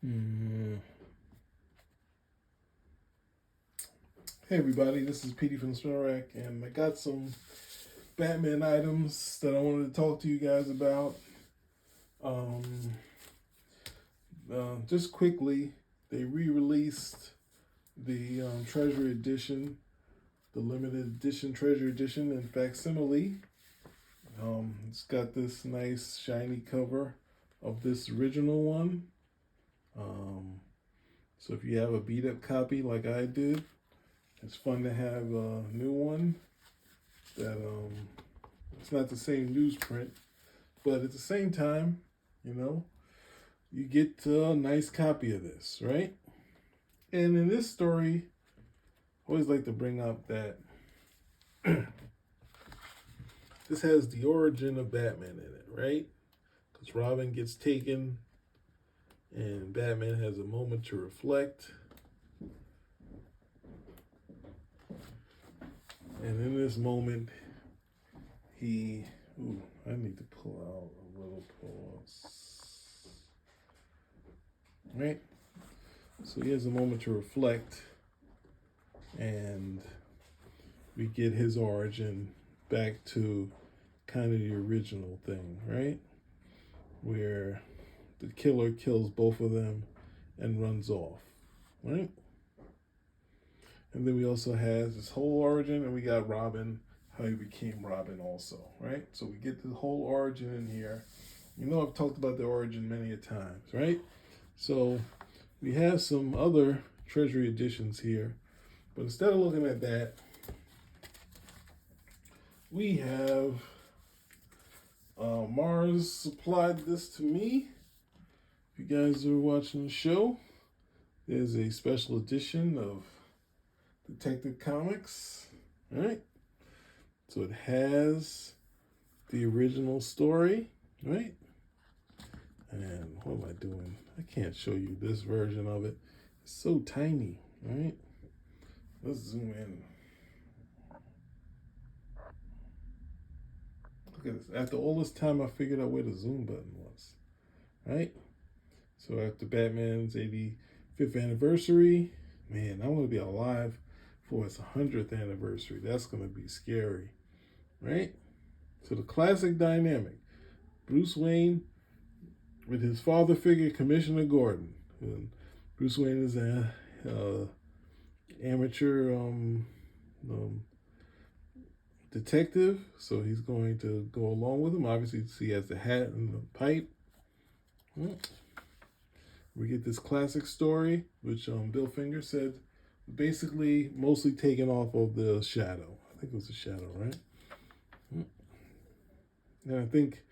Mm. Hey everybody, this is Petey from Spinner and I got some Batman items that I wanted to talk to you guys about. Um, just quickly, they re-released the Treasure Edition, the limited edition Treasure Edition in facsimile. It's got this nice shiny cover of this original one. Um, so if you have a beat up copy like I did, it's fun to have a new one that it's not the same newsprint, but at the same time, you know, you get a nice copy of this, right? And in this story, I always like to bring up that this has the origin of Batman in it, right? Because Robin gets taken, and Batman has a moment to reflect. And in this moment, I need to pull out a little pause. Right? So he has a moment to reflect, and we get his origin back to kind of the original thing, right? Where the killer kills both of them and runs off, right? And then we also have this whole origin, and we got Robin, how he became Robin also, right? So we get the whole origin in here. You know, I've talked about the origin many a times, right? So we have some other Treasury editions here, but instead of looking at that, we have Mars supplied this to me. If you guys are watching the show, there's a special edition of Detective Comics, right? So it has the original story, right? And what am I doing? I can't show you this version of it. It's so tiny, right? Let's zoom in. Look at this. After all this time, I figured out where the zoom button was, right? So after Batman's 85th anniversary, man, I want to be alive for its 100th anniversary. That's going to be scary, right? So the classic dynamic, Bruce Wayne with his father figure, Commissioner Gordon. And Bruce Wayne is an amateur detective, so he's going to go along with him. Obviously, he has the hat and the pipe. We get this classic story, which Bill Finger said basically mostly taken off of the Shadow. I think it was the Shadow, right? And I think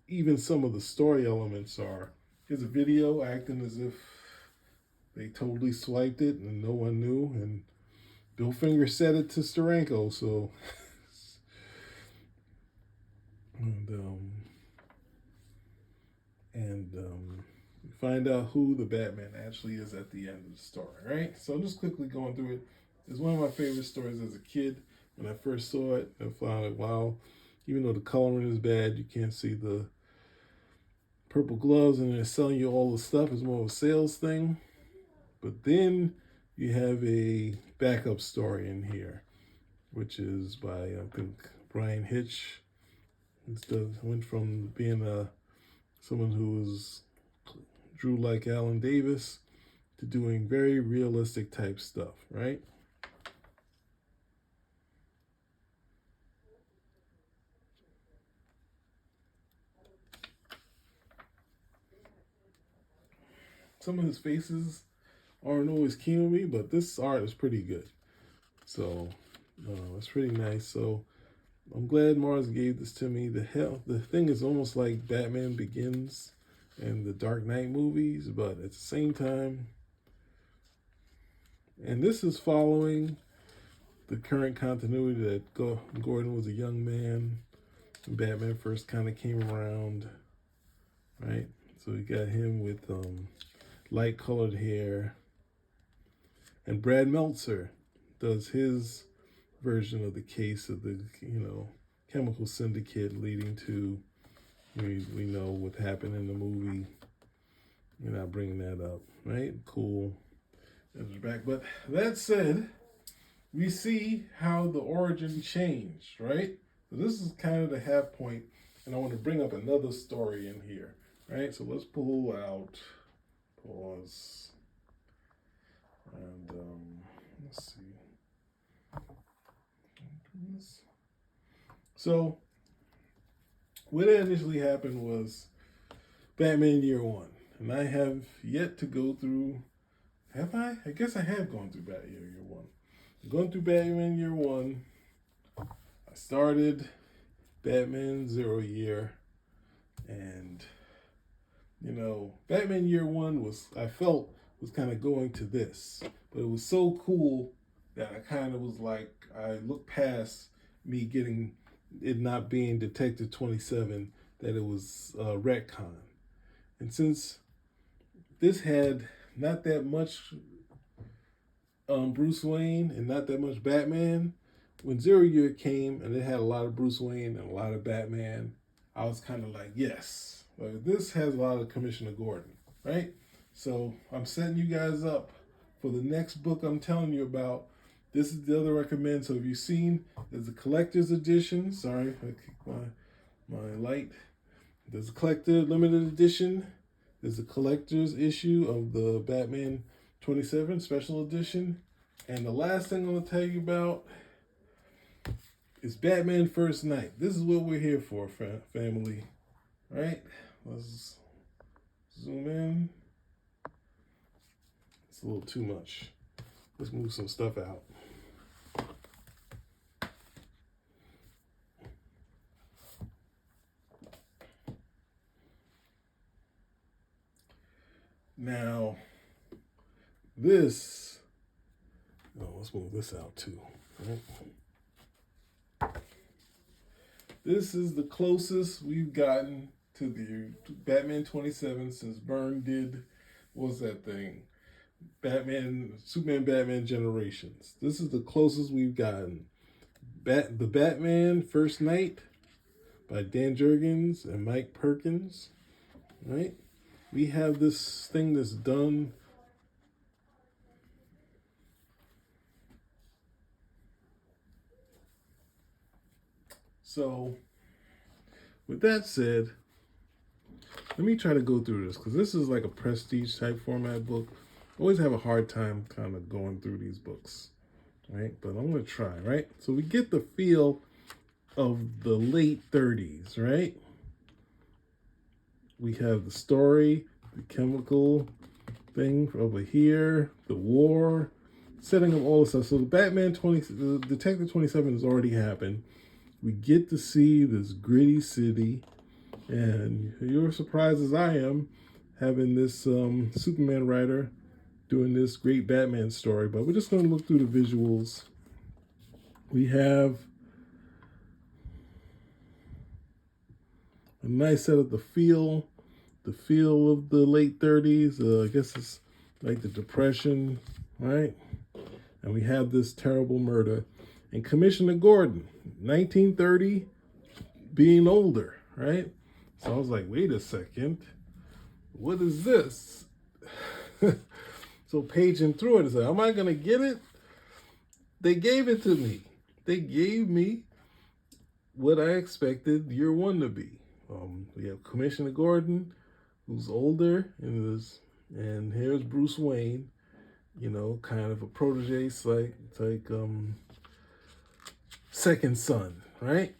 even some of the story elements are, here's a video acting as if they totally swiped it and no one knew, and Bill Finger said it to Steranko, so and you find out who the Batman actually is at the end of the story, right? So I'm just quickly going through it. It's one of my favorite stories as a kid. When I first saw it, I found it, wow, even though the coloring is bad, you can't see the purple gloves and they're selling you all the stuff. It's more of a sales thing. But then you have a backup story in here, which is by, I think, Brian Hitch. Went from being someone who was drew like Alan Davis to doing very realistic type stuff, right? Some of his faces aren't always keen with me, but this art is pretty good. So it's pretty nice. So I'm glad Mars gave this to me. The thing is almost like Batman Begins and the Dark Knight movies, but at the same time, and this is following the current continuity that Gordon was a young man when Batman first kind of came around, right? So you got him with light colored hair, and Brad Meltzer does his version of the case of the chemical syndicate leading to we know what happened in the movie You're not bringing that up, right? Cool. That's back. But that said, we see how the origin changed, right? So this is kind of the half point, and I want to bring up another story in here, right? So let's pull out, pause, and let's see. So what initially happened was Batman Year One, and I have yet to go through. Have I? I guess I have gone through Batman Year One. Going through Batman Year One, I started Batman Zero Year, and Batman Year One I felt was kind of going to this, but it was so cool that I kind of was like, I looked past me getting it not being Detective 27, that it was retcon. And since this had not that much Bruce Wayne and not that much Batman, when Zero Year came and it had a lot of Bruce Wayne and a lot of Batman, I was kind of like, yes, this has a lot of Commissioner Gordon, right? So I'm setting you guys up for the next book I'm telling you about. This is the other recommend. So if you've seen, there's a collector's edition. Sorry, I kicked my light. There's a collector limited edition. There's a collector's issue of the Batman 27 special edition. And the last thing I'm going to tell you about is Batman First Night. This is what we're here for, family. Right? Let's zoom in. It's a little too much. Let's move some stuff out. Now, let's move this out too. Right? This is the closest we've gotten to the Batman 27 since Byrne did, what was that thing? Superman Batman Generations. This is the closest we've gotten. The Batman First Night by Dan Jurgens and Mike Perkins. Right? We have this thing that's done. So, with that said, let me try to go through this because this is like a prestige type format book. I always have a hard time kind of going through these books, right? But I'm going to try, right? So we get the feel of the late 30s, right? We have the story, the chemical thing over here, the war, setting up all this stuff. So the Detective 27 has already happened. We get to see this gritty city, and you're as surprised as I am having this Superman writer doing this great Batman story. But we're just going to look through the visuals. We have a nice set of the feel of the late 30s. I guess it's like the Depression, right? And we have this terrible murder. And Commissioner Gordon, 1930, being older, right? So I was like, wait a second, what is this? So paging through it, I said, am I going to get it? They gave it to me. They gave me what I expected Year One to be. We have Commissioner Gordon, who's older, and here's Bruce Wayne, kind of a protege, like second son, right?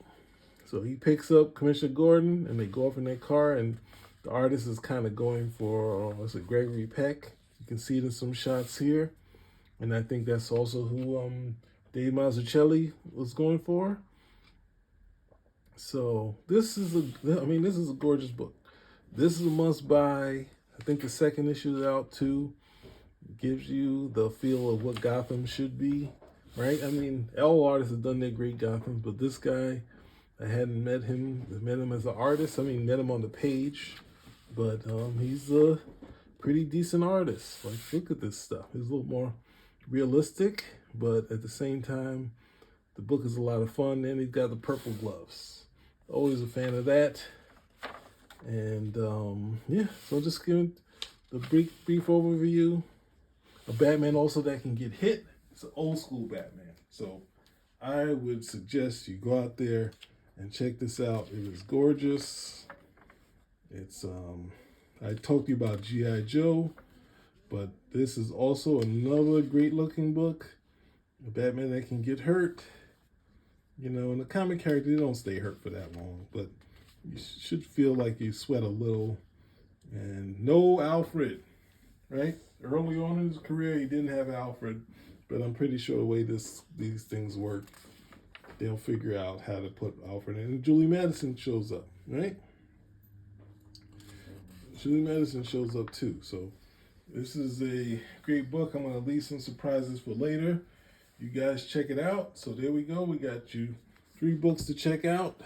So he picks up Commissioner Gordon, and they go off in their car, and the artist is kind of going for, Gregory Peck. You can see it in some shots here, and I think that's also who Dave Mazzucchelli was going for. So this is a gorgeous book. This is a must buy. I think the second issue is out too. Gives you the feel of what Gotham should be, right? I mean, all artists have done their great Gothams, but this guy, I hadn't met him as an artist. Met him on the page, but he's a pretty decent artist. Like, look at this stuff. He's a little more realistic, but at the same time, the book is a lot of fun, and he's got the purple gloves. Always a fan of that. And yeah, so just the brief overview. A Batman also that can get hit. It's an old school Batman. So I would suggest you go out there and check this out. It is gorgeous. It's I talked to you about G.I. Joe, but this is also another great looking book. A Batman that can get hurt. You know, in the comic character, they don't stay hurt for that long, but you should feel like you sweat a little. And no Alfred, right? Early on in his career, he didn't have Alfred, but I'm pretty sure the way these things work, they'll figure out how to put Alfred in. And Julie Madison shows up, right? Julie Madison shows up too. So this is a great book. I'm going to leave some surprises for later. You guys check it out. So there we go. We got you 3 books to check out.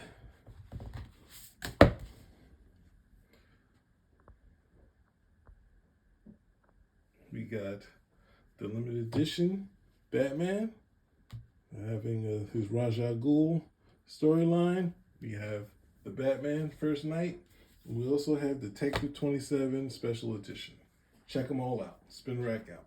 We got the limited edition Batman, having his Ra's al Ghul storyline. We have the Batman First Night. We also have Detective 27 Special Edition. Check them all out. Spin Rack out.